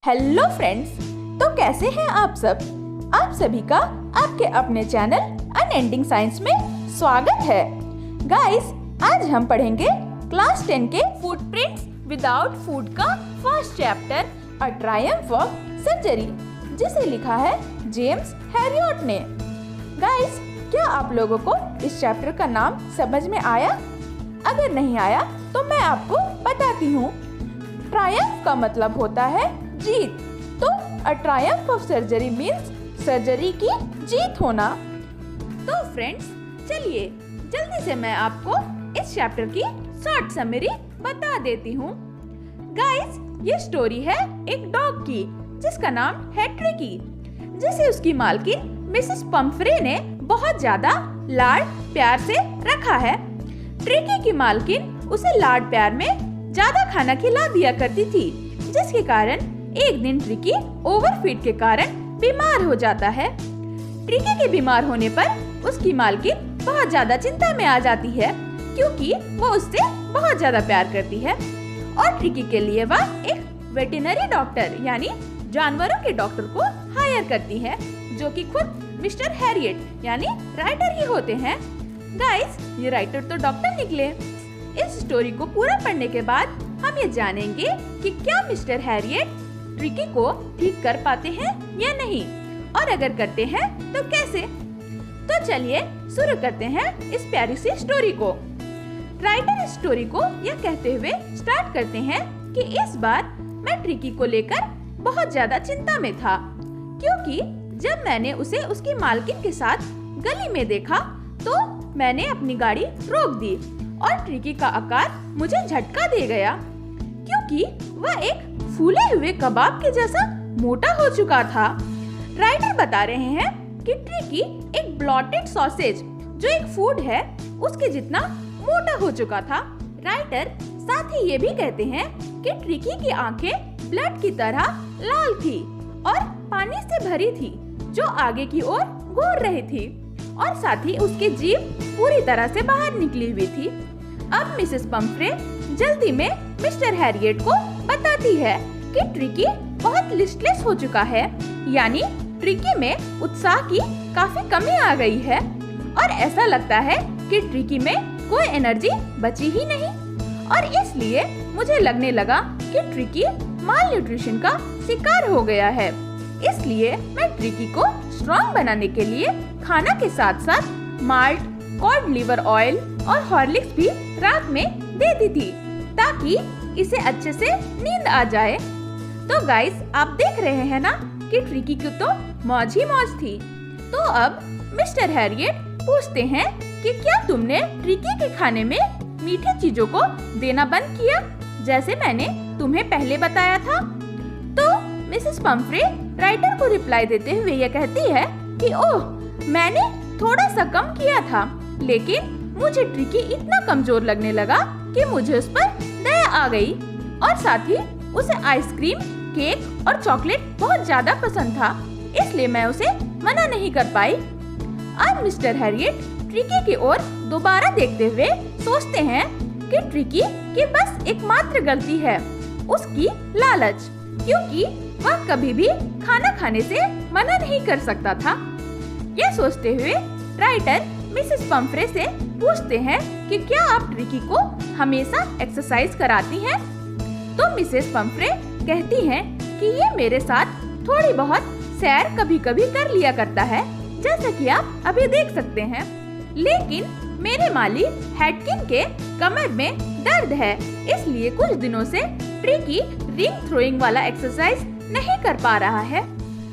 Hello friends, तो कैसे हैं आप सब? आप सभी का आपके अपने चैनल अनएंडिंग साइंस में स्वागत है। गाइस, आज हम पढ़ेंगे क्लास 10 के फुटप्रिंट्स विदाउट फूड का first chapter a triumph of surgery, जिसे लिखा है जेम्स हैरियट ने। गाइस, क्या आप लोगों को इस चैप्टर का नाम समझ में आया? अगर नहीं आया तो मैं आपको बताती हूँ। ट्रायम्फ का मतलब होता है जीत, तो a triumph of surgery means surgery की जीत होना। तो फ्रेंड्स, चलिए जल्दी से मैं आपको इस चैप्टर की शॉर्ट समरी बता देती हूँ। गाइस, ये स्टोरी है एक डॉग की जिसका नाम है ट्रिकी, जिसे उसकी मालकिन मिसेस पंफ्रे ने बहुत ज्यादा लाड प्यार से रखा है। ट्रिकी की मालकिन उसे लाड प्यार में ज्यादा खाना खिला दिया करती थी, जिसके कारण एक दिन ट्रिकी ओवरफीड के कारण बीमार हो जाता है। ट्रिकी के बीमार होने पर उसकी मालकिन बहुत ज्यादा चिंता में आ जाती है, क्योंकि वो उससे बहुत ज्यादा प्यार करती है और ट्रिकी के लिए वह एक वेटरनरी डॉक्टर यानी जानवरों के डॉक्टर को हायर करती है, जो कि खुद मिस्टर हैरियट यानी राइटर ही होते हैं। गाइस, ये राइटर तो डॉक्टर निकले। इस स्टोरी को पूरा पढ़ने के बाद हम ये जानेंगे कि क्या मिस्टर हैरियट ट्रिकी को ठीक कर पाते हैं या नहीं, और अगर करते हैं तो कैसे। तो चलिए शुरू करते हैं इस प्यारी सी स्टोरी को। राइटर इस स्टोरी को यह कहते हुए स्टार्ट करते हैं कि इस बार मैं ट्रिकी को लेकर बहुत ज्यादा चिंता में था, क्योंकि जब मैंने उसे उसकी मालकिन के साथ गली में देखा तो मैंने अपनी गाड़ी रोक दी और ट्रिकी का आकार मुझे झटका दे गया, क्योंकि वह एक फूले हुए कबाब के जैसा मोटा हो चुका था। राइटर बता रहे हैं कि ट्रिकी एक ब्लॉटेड सॉसेज, जो एक फूड है, उसके जितना मोटा हो चुका था। राइटर साथ ही ये भी कहते हैं कि ट्रिकी की आंखें ब्लड की तरह लाल थी और पानी से भरी थी, जो आगे की ओर घूर रही थी, और साथ ही उसकी जीभ पूरी तरह से बाहर निकली हुई थी। अब मिसेस पंफ्रे जल्दी में मिस्टर हैरियट को बताती है कि ट्रिकी बहुत लिस्टलेस हो चुका है, यानी ट्रिकी में उत्साह की काफी कमी आ गई है और ऐसा लगता है कि ट्रिकी में कोई एनर्जी बची ही नहीं, और इसलिए मुझे लगने लगा कि ट्रिकी माल न्यूट्रिशन का शिकार हो गया है। इसलिए मैं ट्रिकी को स्ट्रॉन्ग बनाने के लिए खाना के साथ साथ माल्ट, कॉड लिवर ऑयल और हॉर्लिक्स भी रात में देती थी, ताकि इसे अच्छे से नींद आ जाए। तो गाइस, आप देख रहे हैं ना कि ट्रिकी की तो मौज ही मौज थी। तो अब मिस्टर हैरियट पूछते हैं कि क्या तुमने ट्रिकी के खाने में मीठी चीजों को देना बंद किया, जैसे मैंने तुम्हें पहले बताया था? तो मिसेस पंफ्रे राइटर को रिप्लाई देते हुए ये कहती है कि ओह, मैंने थोड़ा सा कम किया था, लेकिन मुझे ट्रिकी इतना कमजोर लगने लगा कि मुझे उस पर दया आ गई, और साथ ही उसे आइसक्रीम, केक और चॉकलेट बहुत ज्यादा पसंद था, इसलिए मैं उसे मना नहीं कर पाई। अब मिस्टर हैरियट ट्रिकी की ओर दोबारा देखते हुए सोचते हैं कि ट्रिकी की बस एकमात्र गलती है उसकी लालच, क्योंकि वह कभी भी खाना खाने से मना नहीं कर सकता था। यह सोचते हुए राइटर मिसेस पंफ्रे से पूछते हैं कि क्या आप ट्रिकी को हमेशा एक्सरसाइज कराती हैं? तो मिसेस पंफ्रे कहती हैं कि ये मेरे साथ थोड़ी बहुत सैर कभी कभी कर लिया करता है, जैसा कि आप अभी देख सकते हैं, लेकिन मेरे माली हैटकिन के कमर में दर्द है, इसलिए कुछ दिनों से ट्रिकी रिंग थ्रोइंग वाला एक्सरसाइज नहीं कर पा रहा है।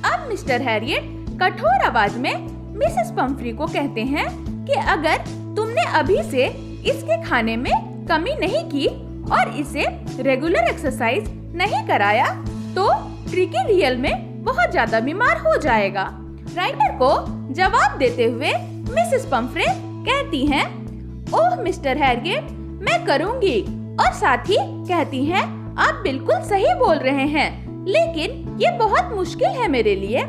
अब मिस्टर हैरियट कठोर आवाज में मिसेस पंफ्रे को कहते हैं कि अगर तुमने अभी से इसके खाने में कमी नहीं की और इसे रेगुलर एक्सरसाइज नहीं कराया, तो ट्रिकी रियल में बहुत ज्यादा बीमार हो जाएगा। राइटर को जवाब देते हुए मिसेस पंफ्रे कहती हैं, ओह मिस्टर हैरियट, मैं करूंगी, और साथ ही कहती हैं, आप बिल्कुल सही बोल रहे हैं, लेकिन ये बहुत मुश्किल है मेरे लिए,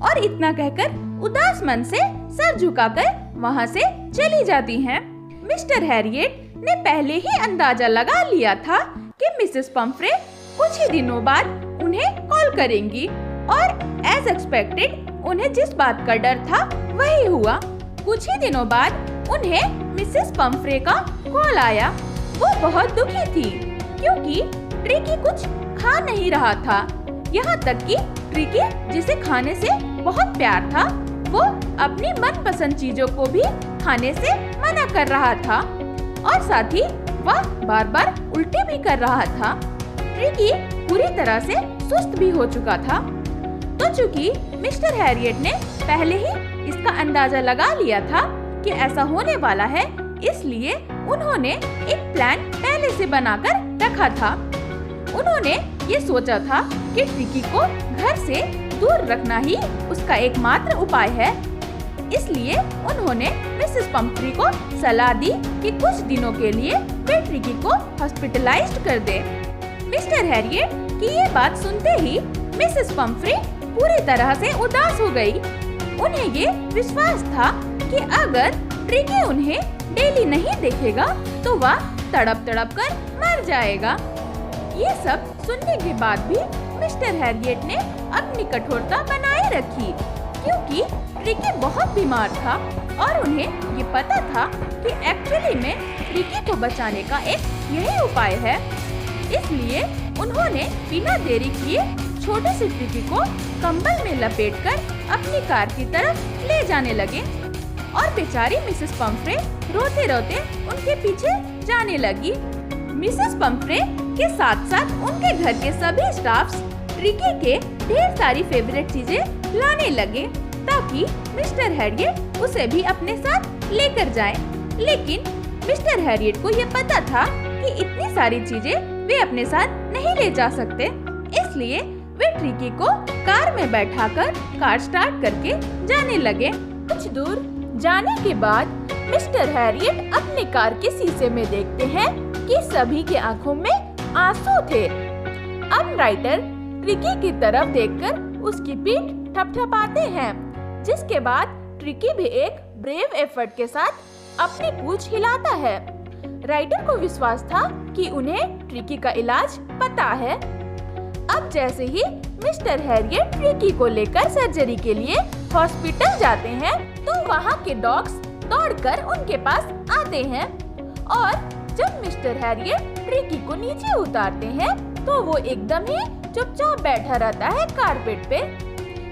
और इतना कहकर उदास मन से सर झुकाकर वहाँ से चली जाती हैं। मिस्टर हैरियट ने पहले ही अंदाजा लगा लिया था कि मिसेस पंफ्रे कुछ ही दिनों बाद उन्हें कॉल करेंगी और एज एक्सपेक्टेड उन्हें जिस बात का डर था वही हुआ। कुछ ही दिनों बाद उन्हें मिसेस पंफ्रे का कॉल आया। वो बहुत दुखी थी क्योंकि ट्रिकी कुछ खा नहीं रहा था। यहाँ तक कि ट्रिकी जिसे खाने से बहुत प्यार था वो अपनी मनपसंद चीजों को भी खाने से मना कर रहा था और साथ ही वह बार बार उल्टी भी कर रहा था। ट्रिकी पूरी तरह से सुस्त भी हो चुका था। तो चूंकि मिस्टर हैरियट ने पहले ही इसका अंदाजा लगा लिया था कि ऐसा होने वाला है, इसलिए उन्होंने एक प्लान पहले से बनाकर रखा था। उन्होंने ये सोचा था कि ट्रिकी को घर से दूर रखना ही उसका एकमात्र उपाय है। इसलिए उन्होंने मिसेस पंफ्री को सलाह दी कि कुछ दिनों के लिए वे ट्रिकी को हॉस्पिटलाइज्ड कर दे। मिस्टर हैरियट की ये बात सुनते ही मिसेस पंफ्री पूरी तरह से उदास हो गई। उन्हें ये विश्वास था कि अगर ट्रिकी उन्हें डेली नहीं देखेगा तो वह तड़प तड़प कर मर जाएगा। ये सब सुनने के बाद भी मिस्टर हैरियट ने अपनी कठोरता बनाए रखी क्योंकि ट्रिकी बहुत बीमार था और उन्हें ये पता था कि एक्चुअली में ट्रिकी को बचाने का एक यही उपाय है। इसलिए उन्होंने बिना देरी किए छोटे से ट्रिकी को कंबल में लपेटकर अपनी कार की तरफ ले जाने लगे और बेचारी मिसेस पंफ्रे रोते रोते उनके पीछे जाने लगी। मिसेस पंफ्रे के साथ साथ उनके घर के सभी स्टाफ्स ट्रिकी के ढेर सारी फेवरेट चीजें लाने लगे ताकि मिस्टर हैरियट उसे भी अपने साथ लेकर जाए। लेकिन मिस्टर हैरियट को ये पता था कि इतनी सारी चीजें वे अपने साथ नहीं ले जा सकते, इसलिए वे ट्रिकी को कार में बैठाकर कार स्टार्ट करके जाने लगे। कुछ दूर जाने के बाद मिस्टर हैरियट अपनी कार के शीशे में देखते हैं कि सभी की आंखों में आंसू थे। अब राइटर ट्रिकी की तरफ देखकर उसकी पीठ थपथपाते हैं, जिसके बाद ट्रिकी भी एक ब्रेव एफर्ट के साथ अपनी पूंछ हिलाता है। राइटर को विश्वास था कि उन्हें ट्रिकी का इलाज पता है। अब जैसे ही मिस्टर हैरियट ट्रिकी को लेकर सर्जरी के लिए हॉस्पिटल जाते हैं तो वहाँ के डॉग्स दौड़कर उनके पास आते हैं और जब मिस्टर हैरियट ट्रिकी को नीचे उतारते हैं तो वो एकदम ही चुपचाप बैठा रहता है कारपेट पे।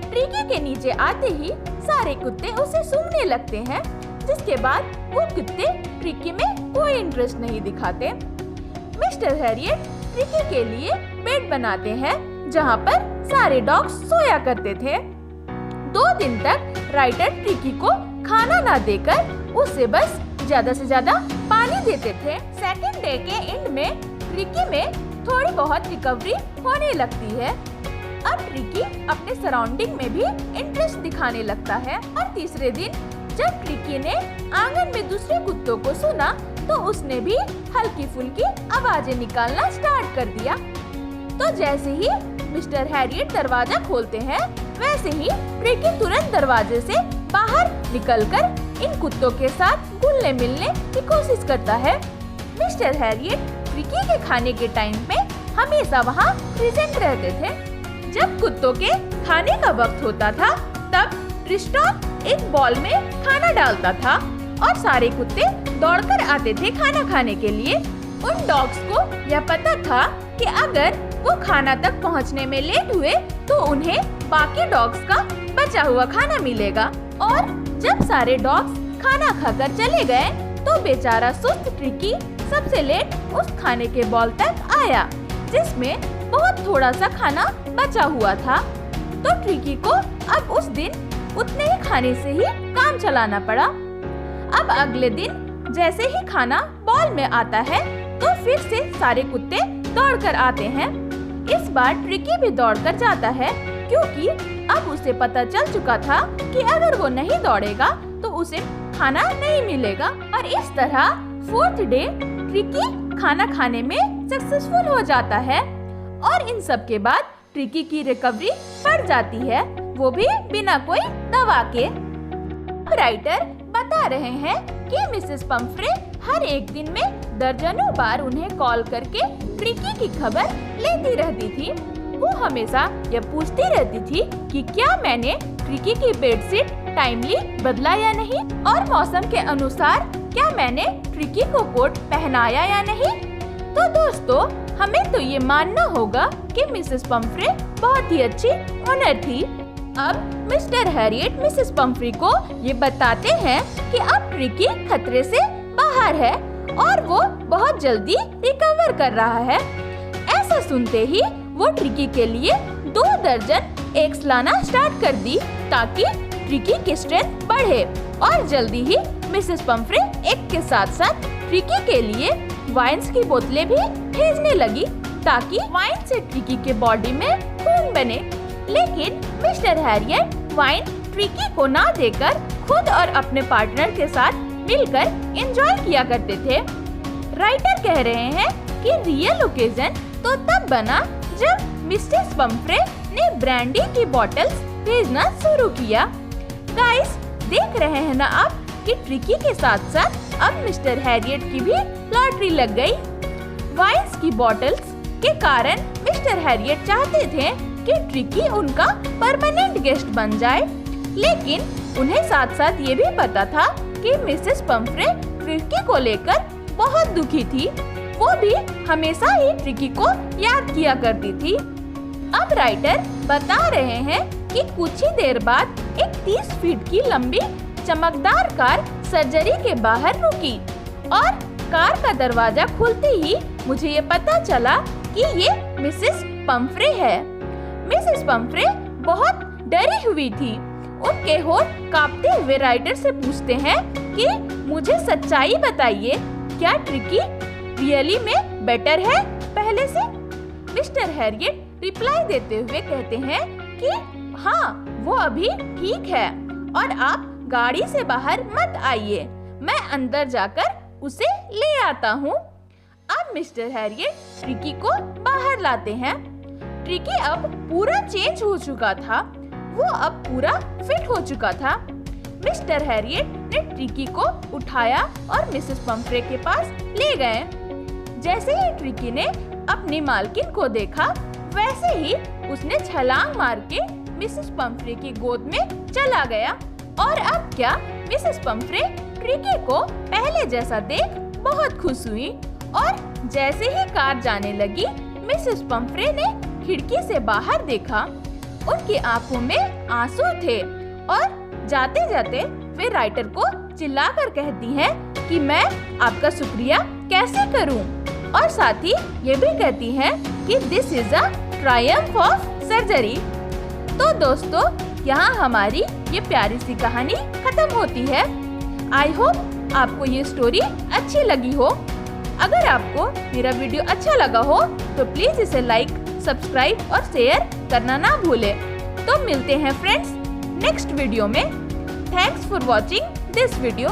ट्रिकी के नीचे आते ही सारे कुत्ते उसे सूंघने लगते हैं, जिसके बाद वो कुत्ते ट्रिकी में कोई इंटरेस्ट नहीं दिखाते। मिस्टर हैरियट ट्रिकी के लिए बेड बनाते हैं जहाँ पर सारे डॉग्स सोया करते थे। 2 दिन तक राइटर ट्रिकी को खाना ना देकर उसे बस ज्यादा से ज्यादा पानी देते थे। सेकंड डे के एंड में ट्रिकी में थोड़ी बहुत रिकवरी होने लगती है। अब ट्रिकी अपने सराउंडिंग में भी इंटरेस्ट दिखाने लगता है और तीसरे दिन जब ट्रिकी ने आंगन में दूसरे कुत्तों को सुना तो उसने भी हल्की फुल्की आवाजें निकालना स्टार्ट कर दिया। तो जैसे ही मिस्टर हैरियट दरवाजा खोलते हैं वैसे ही ट्रिकी तुरंत दरवाजे से बाहर निकलकर इन कुत्तों के साथ घुलने मिलने की कोशिश करता है। मिस्टर हैरियट ट्रिकी के खाने के टाइम पे हमेशा वहाँ प्रेजेंट रहते थे। जब कुत्तों के खाने का वक्त होता था तब ट्रिस्टॉन एक बॉल में खाना डालता था और सारे कुत्ते दौड़कर आते थे खाना खाने के लिए। उन डॉग्स को यह पता था कि अगर वो खाना तक पहुंचने में लेट हुए तो उन्हें बाकी डॉग्स का बचा हुआ खाना मिलेगा। और जब सारे डॉग्स खाना खाकर चले गए तो बेचारा सुस्त ट्रिकी सबसे लेट उस खाने के बॉल तक आया, जिसमें बहुत थोड़ा सा खाना बचा हुआ था। तो ट्रिकी को अब उस दिन उतने ही खाने से ही काम चलाना पड़ा। अब अगले दिन जैसे ही खाना बॉल में आता है तो फिर से सारे कुत्ते दौड़कर आते हैं। इस बार ट्रिकी भी दौड़कर जाता है क्योंकि अब उसे पता चल चुका था कि अगर वो नहीं दौड़ेगा तो उसे खाना नहीं मिलेगा। और इस तरह 4th डे ट्रिकी खाना खाने में सक्सेसफुल हो जाता है और इन सब के बाद ट्रिकी की रिकवरी बढ़ जाती है, वो भी बिना कोई दवा के। राइटर बता रहे हैं कि मिसेस पंफ्रे हर एक दिन में दर्जनों बार उन्हें कॉल करके ट्रिकी की खबर लेती रहती थी। वो हमेशा यह पूछती रहती थी कि क्या मैंने ट्रिकी की बेडशीट टाइमली बदला या नहीं, और मौसम के अनुसार क्या मैंने ट्रिकी को कोट पहनाया या नहीं। तो दोस्तों, हमें तो ये मानना होगा कि मिसेस पंफ्रे बहुत ही अच्छी ओनर थी। अब मिस्टर हैरियट मिसेस पंफ्रे को ये बताते हैं कि अब ट्रिकी खतरे से बाहर है और वो बहुत जल्दी रिकवर कर रहा है। ऐसा सुनते ही वो ट्रिकी के लिए 2 दर्जन एग्स लाना स्टार्ट कर दी ताकि ट्रिकी की स्ट्रेंथ बढ़े, और जल्दी ही मिसेस पंफ्रे एग के साथ साथ ट्रिकी के लिए वाइन्स की बोतलें भी भेजने लगी ताकि वाइन से ट्रिकी के बॉडी में खून बने। लेकिन मिस्टर हैरियट वाइन ट्रिकी को ना देकर खुद और अपने पार्टनर के साथ मिलकर एंजॉय किया करते थे। राइटर कह रहे हैं कि रियल ओकेजन तो तब बना जब मिसेस पंफ्रे ने ब्रांडी की बॉटल्स भेजना शुरू किया। गाइस, देख रहे हैं ना आप कि ट्रिकी के साथ साथ अब मिस्टर हैरियट की भी लॉटरी लग गई। वाइन्स की बॉटल्स के कारण मिस्टर हैरियट चाहते थे कि ट्रिकी उनका परमानेंट गेस्ट बन जाए, लेकिन उन्हें साथ साथ ये भी पता था कि मिसेस पंफ्रे ट्रिकी को लेकर बहुत दुखी थी। वो भी हमेशा ही ट्रिकी को याद किया करती थी। अब राइटर बता रहे हैं कि कुछ ही देर बाद एक 30 फीट की लंबी चमकदार कार सर्जरी के बाहर रुकी, और कार का दरवाजा खुलते ही मुझे ये पता चला कि ये मिसेस पंफ्रे है। मिसेस पंफ्रे बहुत डरी हुई थी। उनके होठ कांपते हुए राइटर से पूछते हैं कि मुझे सच्चाई बताइए, क्या ट्रिकी रियली में बेटर है पहले से? मिस्टर हैरियट रिप्लाई देते हुए कहते हैं कि हाँ, वो अभी ठीक है और आप गाड़ी से बाहर मत आइए, मैं अंदर जाकर उसे ले आता हूँ। अब मिस्टर हैरियट ट्रिकी को बाहर लाते हैं। ट्रिकी अब पूरा चेंज हो चुका था, वो अब पूरा फिट हो चुका था। मिस्टर हैरियट ने ट्रिकी को उठाया और मिसेस पंफ्रे के पास ले गए। जैसे ही ट्रिकी ने अपनी मालकिन को देखा, वैसे ही उसने छलांग मार के मिसेस पंफ्रे की गोद में चला गया। और अब क्या, मिसेस पंफ्रे ट्रिकी को पहले जैसा देख बहुत खुश हुई, और जैसे ही कार जाने लगी, मिसेस पंफ्रे ने खिड़की से बाहर देखा। उनकी आंखों में आंसू थे और जाते जाते वे राइटर को चिल्लाकर कहती हैं कि मैं आपका शुक्रिया कैसे करूं, और साथ ही ये भी कहती हैं कि this is a triumph of surgery. तो दोस्तों, यहाँ हमारी ये प्यारी सी कहानी खत्म होती है। आई होप आपको ये स्टोरी अच्छी लगी हो। अगर आपको मेरा वीडियो अच्छा लगा हो तो प्लीज इसे लाइक, सब्सक्राइब और शेयर करना ना भूलें। तो मिलते हैं फ्रेंड्स नेक्स्ट वीडियो में। Thanks for watching this video.